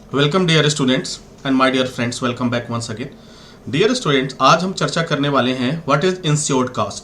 Welcome dear students and my dear friends, welcome back once again. Dear students, आज हम चर्चा करने वाले हैं व्हाट इज इंश्योर्ड कास्ट।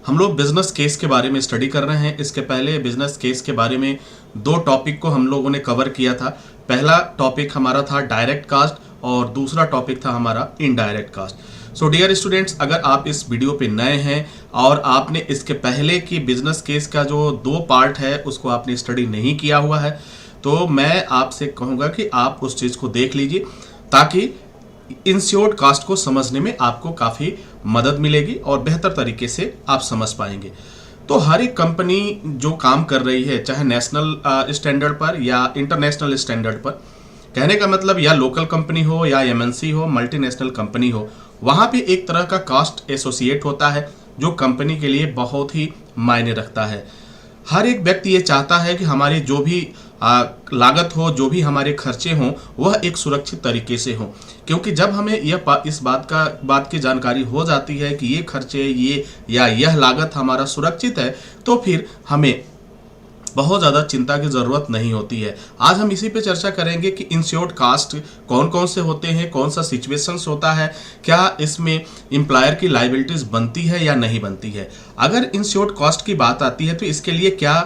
हम लोग बिजनेस केस के बारे में स्टडी कर रहे हैं। इसके पहले बिजनेस केस के बारे में दो टॉपिक को हम लोगों ने कवर किया था। पहला टॉपिक हमारा था डायरेक्ट कास्ट और दूसरा टॉपिक था हमारा indirect cost. So dear students, अगर आप इस वीडियो पे नए हैं और आपने इसके पहले की बिजनेस केस का जो दो पार्ट है उसको आपने स्टडी नहीं किया हुआ है, तो मैं आपसे कहूंगा कि आप उस चीज को देख लीजिए ताकि इंश्योर्ड कास्ट को समझने में आपको काफी मदद मिलेगी और बेहतर तरीके से आप समझ पाएंगे। तो हर एक कंपनी जो काम कर रही है, चाहे नेशनल स्टैंडर्ड पर या इंटरनेशनल स्टैंडर्ड पर, कहने का मतलब या लोकल कंपनी हो या एमएनसी हो, मल्टीनेशनल कंपनी हो, वहां पे एक तरह का कास्ट एसोसिएट होता है जो कंपनी के लिए बहुत ही मायने रखता है। हर एक व्यक्ति ये चाहता है कि हमारी जो भी लागत हो, जो भी हमारे खर्चे हों, वह एक सुरक्षित तरीके से हो। क्योंकि जब हमें इस बात की जानकारी हो जाती है कि ये खर्चे यह लागत हमारा सुरक्षित है, तो फिर हमें बहुत ज़्यादा चिंता की ज़रूरत नहीं होती है। आज हम इसी पे चर्चा करेंगे कि इंश्योर्ड कास्ट कौन कौन से होते हैं, कौन सा सिचुएशंस होता है, क्या इसमें एम्प्लॉयर की लाइबिलिटीज बनती है या नहीं बनती है। अगर इंश्योर्ड कास्ट की बात आती है तो इसके लिए क्या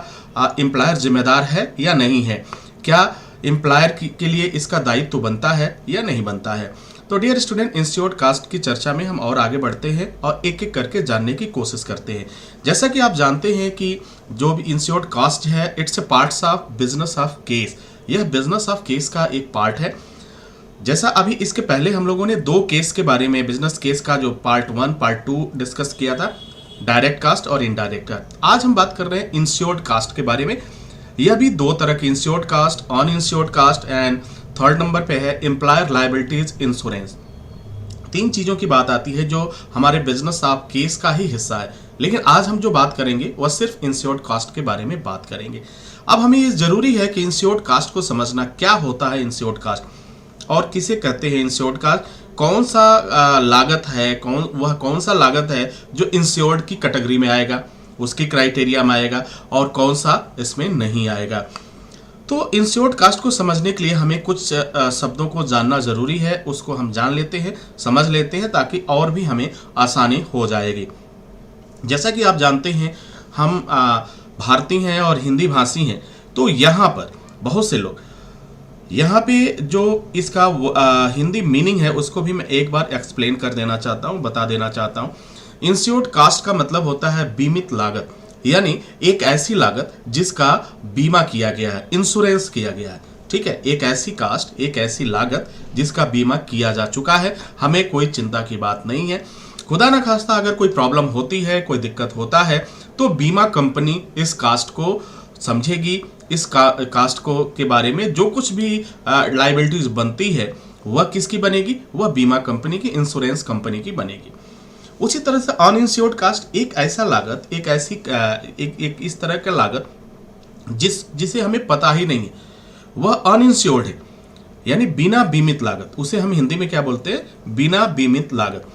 एम्प्लॉयर जिम्मेदार है या नहीं है, क्या एम्प्लॉयर के लिए इसका दायित्व बनता है या नहीं बनता है। तो डियर स्टूडेंट, इंश्योर्ड कास्ट की चर्चा में हम और आगे बढ़ते हैं और एक एक करके जानने की कोशिश करते हैं। जैसा कि आप जानते हैं कि जो भी इंश्योर्ड कास्ट है, it's a parts of business of case. यह बिजनेस ऑफ केस का एक पार्ट है। जैसा अभी इसके पहले हम लोगों ने दो केस के बारे में, बिजनेस केस का जो पार्ट 1 पार्ट 2 डिस्कस किया था, डायरेक्ट कास्ट और इनडायरेक्ट कास्ट। आज हम बात कर रहे हैं इंश्योर्ड कास्ट के बारे में। यह भी दो तरह की, insured cost, uninsured cost and third number पे है एम्प्लॉयर लायबिलिटीज इंश्योरेंस। तीन चीजों की बात आती है जो हमारे बिजनेस ऑफ केस का ही हिस्सा है, लेकिन आज हम जो बात करेंगे वह सिर्फ इंश्योर्ड कास्ट के बारे में बात करेंगे। अब हमें ये जरूरी है कि इंश्योर्ड कास्ट को समझना, क्या होता है इंश्योर्ड कास्ट और किसे कहते हैं इंश्योर्ड कास्ट, कौन सा लागत है, कौन सा लागत है जो इंश्योर्ड की कैटेगरी में आएगा, उसकी क्राइटेरिया में आएगा, और कौन सा इसमें नहीं आएगा। तो इंश्योर्ड कास्ट को समझने के लिए हमें कुछ शब्दों को जानना जरूरी है। उसको हम जान लेते हैं, समझ लेते हैं, ताकि और भी हमें आसानी हो जाएगी। जैसा कि आप जानते हैं, हम भारतीय हैं और हिंदी भाषी हैं, तो यहाँ पर बहुत से लोग, यहाँ पे जो इसका हिंदी मीनिंग है उसको भी मैं एक बार एक्सप्लेन कर देना चाहता हूँ, बता देना चाहता हूँ। इंश्योर्ड कास्ट का मतलब होता है बीमित लागत, यानी एक ऐसी लागत जिसका बीमा किया गया है, इंश्योरेंस किया गया है। ठीक है, एक ऐसी कास्ट, एक ऐसी लागत जिसका बीमा किया जा चुका है, हमें कोई चिंता की बात नहीं है। खुदा ना खास्ता अगर कोई प्रॉब्लम होती है, कोई दिक्कत होता है, तो बीमा कंपनी इस कास्ट को समझेगी, इस कास्ट को के बारे में जो कुछ भी लाइबिलिटीज बनती है वह किसकी बनेगी, वह बीमा कंपनी की, इंश्योरेंस कंपनी की बनेगी। उसी तरह से अनइंश्योर्ड कास्ट एक ऐसा लागत, एक ऐसी एक इस तरह का लागत जिसे हमें पता ही नहीं है, वह अनइंश्योर्ड है, यानी बिना बीमित लागत। उसे हम हिंदी में क्या बोलते हैं, बिना बीमित लागत।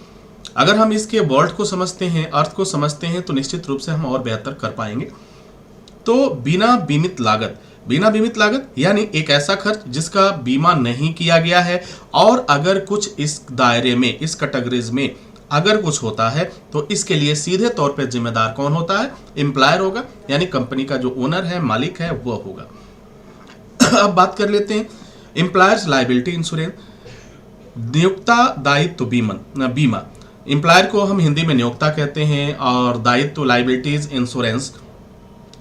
अगर हम इसके वर्ड को समझते हैं, अर्थ को समझते हैं, तो निश्चित रूप से हम और बेहतर कर पाएंगे। तो बिना बीमित लागत यानी एक ऐसा खर्च जिसका बीमा नहीं किया गया है, और अगर कुछ इस दायरे में, इस कैटेगरीज में अगर कुछ होता है तो इसके लिए सीधे तौर पे जिम्मेदार कौन होता है, एम्प्लॉयर होगा, यानी कंपनी का जो ओनर है, मालिक है, वो होगा। अब बात कर लेते हैं एम्प्लॉयर्स लायबिलिटी इंश्योरेंस, नियोक्ता दायित्व बीमा। एम्प्लॉयर को हम हिंदी में नियोक्ता कहते हैं और दायित्व लायबिलिटीज इंश्योरेंस,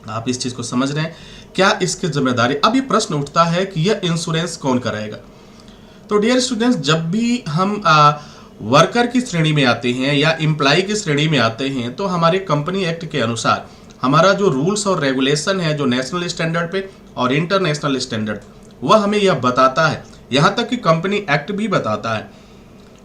आप इस चीज को समझ रहे हैं, क्या इसकी जिम्मेदारी। अब ये प्रश्न उठता है कि यह इंश्योरेंस कौन कराएगा। तो डियर स्टूडेंट्स, जब भी हम वर्कर की श्रेणी में आते हैं या एम्प्लॉय की श्रेणी में आते हैं, तो हमारे कंपनी एक्ट के अनुसार हमारा जो रूल्स और रेगुलेशन है, जो नेशनल स्टैंडर्ड पे और इंटरनेशनल स्टैंडर्ड, वह हमें यह बताता है, यहाँ तक कि कंपनी एक्ट भी बताता है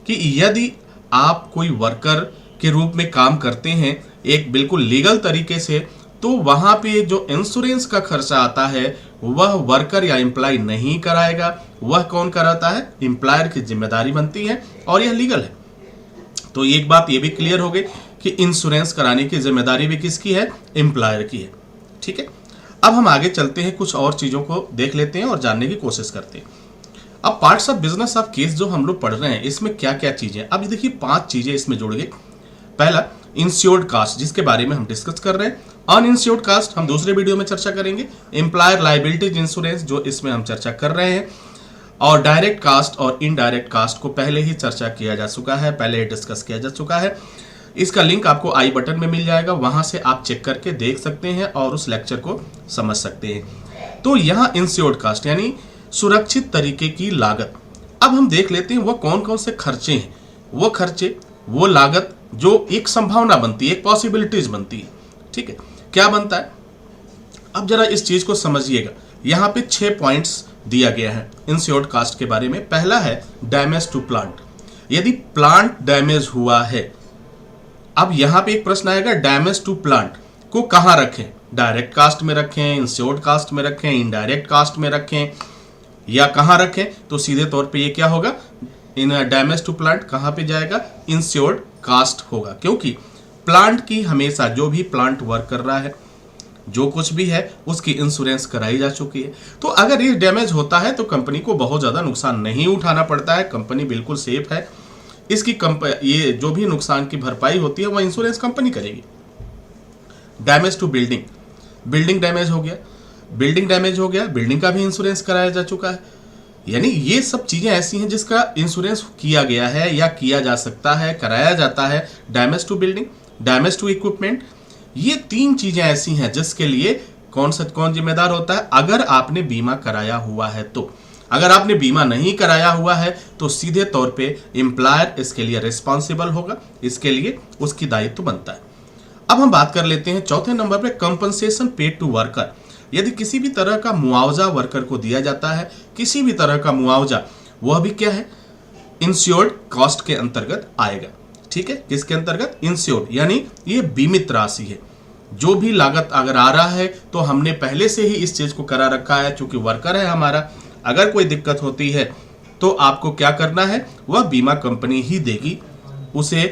कि यदि आप कोई वर्कर के रूप में काम करते हैं एक बिल्कुल लीगल तरीके से, तो वहां पे जो इंश्योरेंस का खर्चा आता है वह वर्कर या एम्प्लॉय नहीं कराएगा, वह कौन कराता है, एम्प्लॉयर की जिम्मेदारी बनती है, और यह लीगल है। तो एक बात ये भी क्लियर हो गई कि इंश्योरेंस कराने की जिम्मेदारी भी किसकी है, एम्प्लॉयर की है। ठीक है, अब हम आगे चलते हैं, कुछ और चीजों को देख लेते हैं और जानने की कोशिश करते हैं। अब parts of business of case जो हम लोग पढ़ रहे हैं, इसमें क्या क्या चीजें, अब ये देखिए 5 चीजें इसमें जुड़ गई। पहला इंश्योर्ड कास्ट, जिसके बारे में हम डिस्कस कर रहे हैं। अनइंश्योर्ड कास्ट हम दूसरे वीडियो में चर्चा करेंगे। एम्प्लॉयर लायबिलिटीज इंश्योरेंस जो इसमें हम चर्चा कर रहे हैं। और डायरेक्ट कास्ट और इनडायरेक्ट कास्ट को पहले ही चर्चा किया जा चुका है, पहले ही डिस्कस किया जा चुका है। इसका लिंक आपको आई बटन में मिल जाएगा, वहां से आप चेक करके देख सकते हैं और उस लेक्चर को समझ सकते हैं। तो यहाँ इंश्योर्ड कास्ट यानी सुरक्षित तरीके की लागत। अब हम देख लेते हैं वो कौन कौन से खर्चे हैं, वो खर्चे, वो लागत जो एक संभावना बनती है, एक पॉसिबिलिटीज बनती है। ठीक है, क्या बनता है, अब जरा इस चीज को समझिएगा। यहाँ पे 6 पॉइंट्स दिया गया है इंश्योर्ड कास्ट के बारे में। पहला है डैमेज टू प्लांट, यदि प्लांट डैमेज हुआ है। अब यहां पे एक प्रश्न आएगा, डैमेज टू प्लांट को कहां रखें, डायरेक्ट कास्ट में रखें, इंश्योर्ड कास्ट में रखें, इनडायरेक्ट कास्ट में रखें या कहां रखें? तो सीधे तौर पे ये क्या होगा, इन डैमेज टू प्लांट कहां पे जाएगा, इंश्योर्ड कास्ट होगा। क्योंकि प्लांट की हमेशा, जो भी प्लांट वर्क कर रहा है, जो कुछ भी है, उसकी इंश्योरेंस कराई जा चुकी है। तो अगर ये डैमेज होता है तो कंपनी को बहुत ज्यादा नुकसान नहीं उठाना पड़ता है, कंपनी बिल्कुल सेफ है। इसकी ये जो भी नुकसान की भरपाई होती है वह इंश्योरेंस कंपनी करेगी। Damage to building, building damage हो गया, बिल्डिंग का भी इंश्योरेंस कराया जा चुका है। यानी ये सब चीजें ऐसी हैं जिसका इंश्योरेंस किया गया है या किया जा सकता है, कराया जाता है। Damage to building, damage to equipment, ये 3 चीजें ऐसी हैं जिसके लिए कौन जिम्मेदार होता है, अगर आपने बीमा कराया हुआ है तो। अगर आपने बीमा नहीं कराया हुआ है तो सीधे तौर पे एम्प्लॉयर इसके लिए रिस्पॉन्सिबल होगा, इसके लिए उसकी दायित्व बनता है। अब हम बात कर लेते हैं चौथे नंबर पे, कंपनसेशन पेड टू वर्कर। यदि किसी भी तरह का मुआवजा वर्कर को दिया जाता है, किसी भी तरह का मुआवजा, वह भी क्या है, इंश्योर्ड कॉस्ट के अंतर्गत आएगा। ठीक है, किसके अंतर्गत, इंश्योर्ड, यानी ये बीमित राशि है। जो भी लागत अगर आ रहा है तो हमने पहले से ही इस चीज को करा रखा है, चूंकि वर्कर है हमारा। अगर कोई दिक्कत होती है तो आपको क्या करना है, वह बीमा कंपनी ही देगी उसे,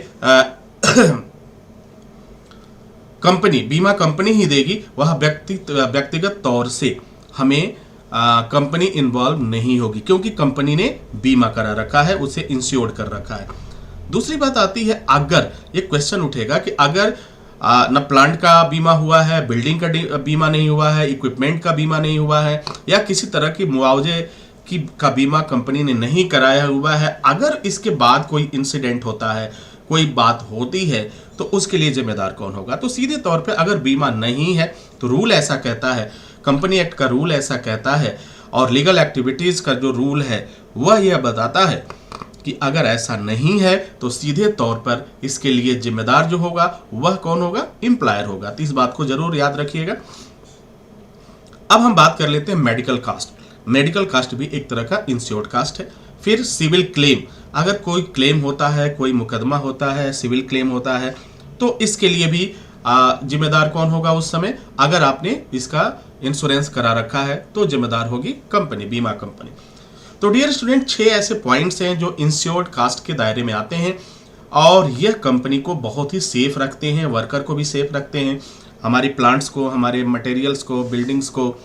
बीमा कंपनी ही देगी, वह व्यक्तिगत तौर से हमें कंपनी इन्वॉल्व नहीं होगी, क्योंकि कंपनी ने बीमा करा रखा है, उसे इंश्योर्ड कर रखा है। दूसरी बात आती है, अगर ये क्वेश्चन उठेगा कि अगर न प्लांट का बीमा हुआ है, बिल्डिंग का बीमा नहीं हुआ है, इक्विपमेंट का बीमा नहीं हुआ है, या किसी तरह की मुआवजे का बीमा कंपनी ने नहीं कराया हुआ है, अगर इसके बाद कोई इंसिडेंट होता है, कोई बात होती है, तो उसके लिए जिम्मेदार कौन होगा? तो सीधे तौर पे अगर बीमा नहीं है तो रूल ऐसा कहता है, कंपनी एक्ट का रूल ऐसा कहता है, और लीगल एक्टिविटीज का जो रूल है वह यह बताता है कि अगर ऐसा नहीं है तो सीधे तौर पर इसके लिए जिम्मेदार जो होगा वह कौन होगा, एम्प्लॉयर होगा। तो इस बात को जरूर याद रखिएगा। अब हम बात कर लेते हैं मेडिकल कास्ट। मेडिकल कास्ट भी एक तरह का इंश्योर्ड कास्ट है। फिर सिविल क्लेम, अगर कोई क्लेम होता है, कोई मुकदमा होता है, सिविल क्लेम होता है, तो इसके लिए भी जिम्मेदार कौन होगा उस समय? अगर आपने इसका इंश्योरेंस करा रखा है तो जिम्मेदार होगी कंपनी, बीमा कंपनी। तो डियर स्टूडेंट, 6 ऐसे पॉइंट्स हैं जो इंश्योर्ड कास्ट के दायरे में आते हैं, और यह कंपनी को बहुत ही सेफ रखते हैं, वर्कर को भी सेफ रखते हैं, हमारी प्लांट्स को, हमारे मटेरियल्स को, बिल्डिंग्स को,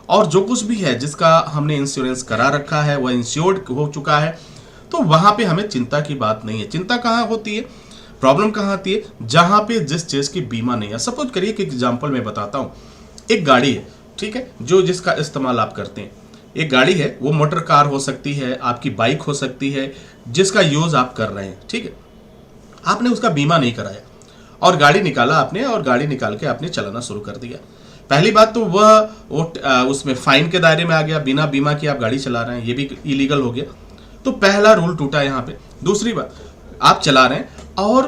और जो कुछ भी है जिसका हमने इंश्योरेंस करा रखा है वह इंश्योर्ड हो चुका है। तो वहां पे हमें चिंता की बात नहीं है। चिंता कहाँ होती है, प्रॉब्लम कहाँ आती है? जहां पे जिस चीज की बीमा नहीं है। सपोज करिए कि एग्जांपल मैं बताता हूं, एक गाड़ी है, ठीक है, जो जिसका इस्तेमाल आप करते हैं, एक गाड़ी है, वो मोटर कार हो सकती है, आपकी बाइक हो सकती है, जिसका यूज आप कर रहे हैं, ठीक है। आपने उसका बीमा नहीं कराया और गाड़ी निकाला आपने, और गाड़ी निकाल के आपने चलाना शुरू कर दिया। पहली बात तो वह उसमें फाइन के दायरे में आ गया, बिना बीमा के आप गाड़ी चला रहे हैं, ये भी इलीगल हो गया। तो पहला रूल टूटा यहाँ पे। दूसरी बात, आप चला रहे हैं और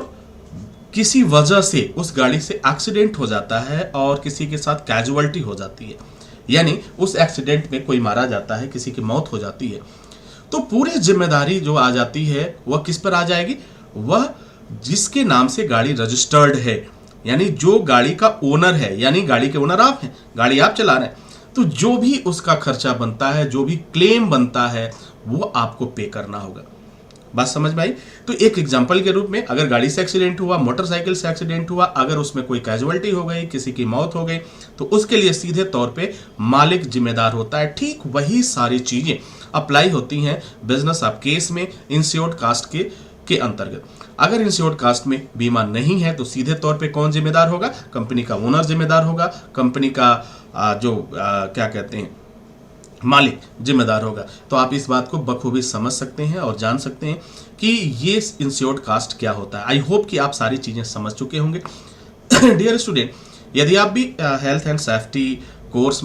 किसी वजह से उस गाड़ी से एक्सीडेंट हो जाता है और किसी के साथ कैजुअलिटी हो जाती है, यानी उस एक्सीडेंट में कोई मारा जाता है, किसी की मौत हो जाती है, तो पूरी जिम्मेदारी जो आ जाती है वह किस पर आ जाएगी? वह जिसके नाम से गाड़ी रजिस्टर्ड है, यानी जो गाड़ी का ओनर है, यानी गाड़ी के ओनर आप हैं, गाड़ी आप चला रहे हैं, तो जो भी उसका खर्चा बनता है, जो भी क्लेम बनता है, वो आपको पे करना होगा। बात समझ में आई? तो एक एग्जांपल के रूप में, अगर गाड़ी से एक्सीडेंट हुआ, मोटरसाइकिल से एक्सीडेंट हुआ, अगर उसमें कोई कैजुअलिटी हो गई, किसी की मौत हो गई, तो उसके लिए सीधे तौर पे मालिक जिम्मेदार होता है। ठीक वही सारी चीजें अप्लाई होती हैं बिजनेस ऑफ केस में इंश्योर्ड कास्ट के अंतर्गत। अगर इंश्योर्ड कास्ट में बीमा नहीं है तो सीधे तौर पे कौन जिम्मेदार होगा? कंपनी का ओनर जिम्मेदार होगा, कंपनी का क्या कहते हैं मालिक जिम्मेदार होगा। तो आप इस बात को बखूबी समझ सकते हैं और जान सकते हैं कि ये इंश्योर्ड कास्ट क्या होता है। आई होप कि आप सारी चीजें समझ चुके होंगे। डियर स्टूडेंट, यदि आप भी हेल्थ एंड सेफ्टी कोर्स में